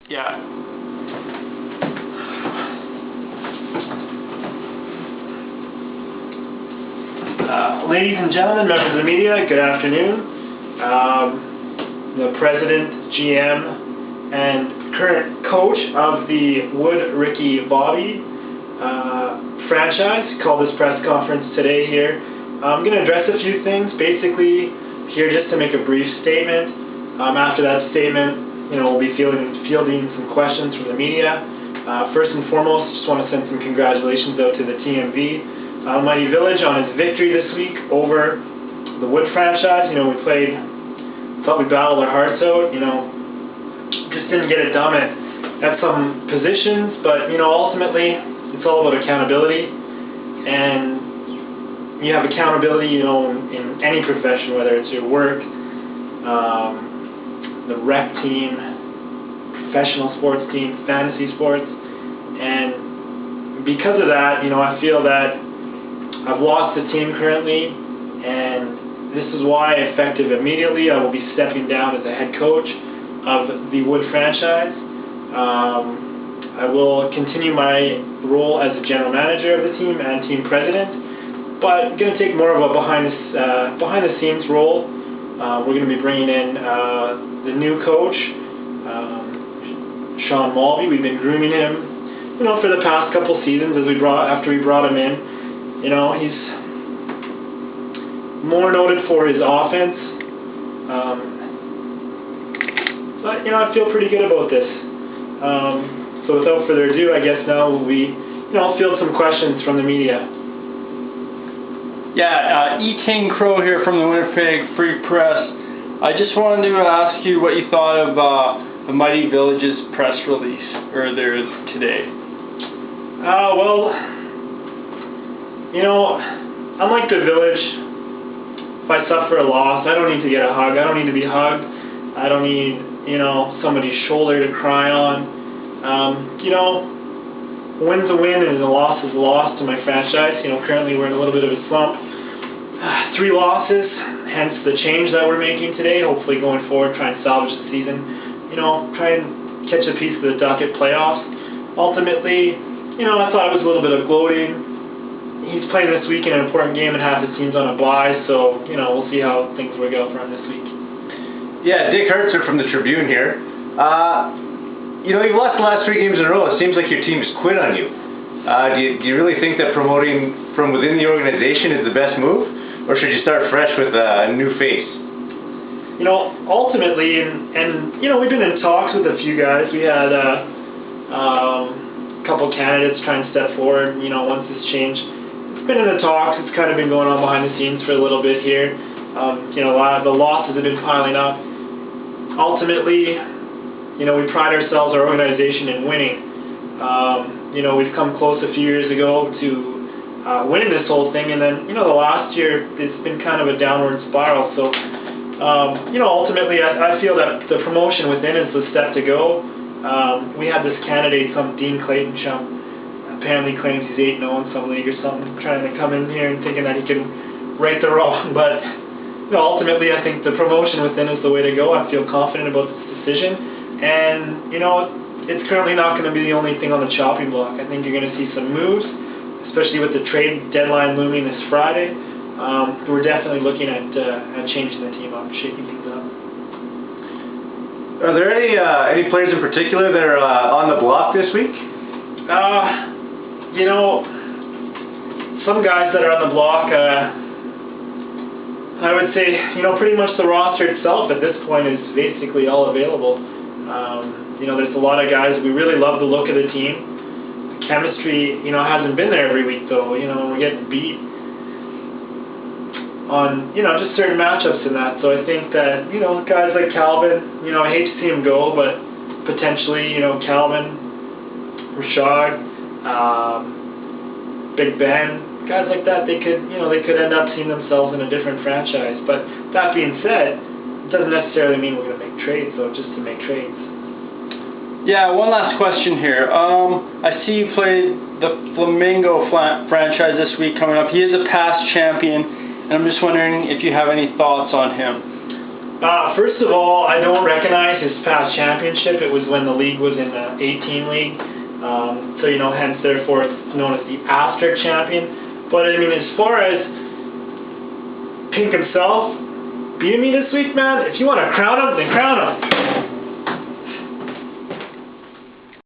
Yeah. Ladies and gentlemen, members of the media, good afternoon. The president, GM, and current coach of the Wood Ricky Bobby franchise called this press conference today here. I'm going to address a few things, basically here just to make a brief statement. After that statement, we'll be fielding some questions from the media. First and foremost, just want to send some congratulations out to the TMV. Mighty Village on its victory this week over the Wood franchise. We thought we battled our hearts out, just didn't get it done at some positions, but ultimately it's all about accountability, and you have accountability in any profession, whether it's your work, the rec team, professional sports team, fantasy sports, and because of that, I feel that I've lost the team currently, and this is why, effective immediately, I will be stepping down as the head coach of the Wood franchise. I will continue my role as the general manager of the team and team president, but I'm going to take more of a behind the scenes role. We're going to be bringing in the new coach, Sean Mulvey. We've been grooming him, for the past couple seasons after we brought him in. He's more noted for his offense, but I feel pretty good about this. So without further ado, I guess now we field some questions from the media. Yeah, E. Crow here from the Winnipeg Free Press. I just wanted to ask you what you thought of the Mighty Village's press release earlier today. Unlike the Village, if I suffer a loss, I don't need to get a hug. I don't need to be hugged. I don't need, somebody's shoulder to cry on. A win's a win and a loss is a loss to my franchise. Currently we're in a little bit of a slump. 3 losses, hence the change that we're making today. Hopefully going forward, try and salvage the season. Try and catch a piece of the Duckett playoffs. Ultimately, I thought it was a little bit of gloating. He's playing this week in an important game and half the team's on a bye, so, we'll see how things work out for him this week. Yeah, Dick Hertzer from the Tribune here. You've lost the last 3 games in a row. It seems like your team's quit on you. Do you really think that promoting from within the organization is the best move? Or should you start fresh with a new face? Ultimately, and we've been in talks with a few guys. We had a couple candidates trying to step forward, once this change. It's been in the talks. It's kind of been going on behind the scenes for a little bit here. A lot of the losses have been piling up. Ultimately, we pride ourselves, our organization, in winning. We've come close a few years ago to winning this whole thing, and then, the last year, it's been kind of a downward spiral. So, ultimately, I feel that the promotion within is the step to go. We had this candidate, some Dean Clayton chump, apparently claims he's 8-0 in some league or something, trying to come in here and thinking that he can right the wrong, but ultimately I think the promotion within is the way to go. I feel confident about this decision, and it's currently not going to be the only thing on the chopping block. I think you're going to see some moves, especially with the trade deadline looming this Friday. We're definitely looking at changing the team up, shaking things up. Are there any players in particular that are on the block this week? Some guys that are on the block, I would say, pretty much the roster itself at this point is basically all available. There's a lot of guys. We really love the look of the team. The chemistry, hasn't been there every week, though. We're getting beat on, just certain matchups in that. So I think that, guys like Calvin, I hate to see him go, but potentially, Calvin, Rashad, Big Ben, guys like that, they could end up seeing themselves in a different franchise. But that being said, it doesn't necessarily mean we're going to make trades, though, just to make trades. Yeah, one last question here. I see you played the Flamingo franchise this week coming up. He is a past champion, and I'm just wondering if you have any thoughts on him. First of all, I don't recognize his past championship. It was when the league was in the 18 league. So, you know, hence, therefore, it's known as the after champion. But, I mean, as far as Pink himself beating me this week, man, if you want to crown him, then crown him.